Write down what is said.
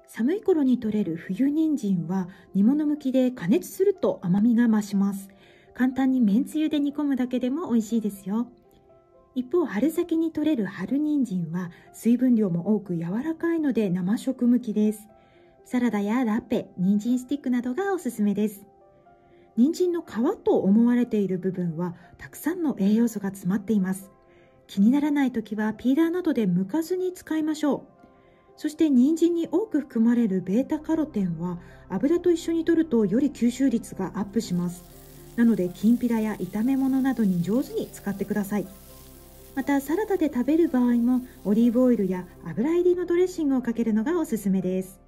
寒い頃に採れる冬人参は煮物向きで加熱すると甘みが増します。簡単にめんつゆで煮込むだけでも美味しいですよ。一方、春先に採れる春人参は水分量も多く柔らかいので生食向きです。サラダやラペ、人参スティックなどがおすすめです。人参の皮と思われている部分はたくさんの栄養素が詰まっています。気にならないときはピーラーなどで剥かずに使いましょう。そして人参に多く含まれるベータカロテンは油と一緒に摂るとより吸収率がアップします。なのできんぴらや炒め物などに上手に使ってください。またサラダで食べる場合もオリーブオイルや油入りのドレッシングをかけるのがおすすめです。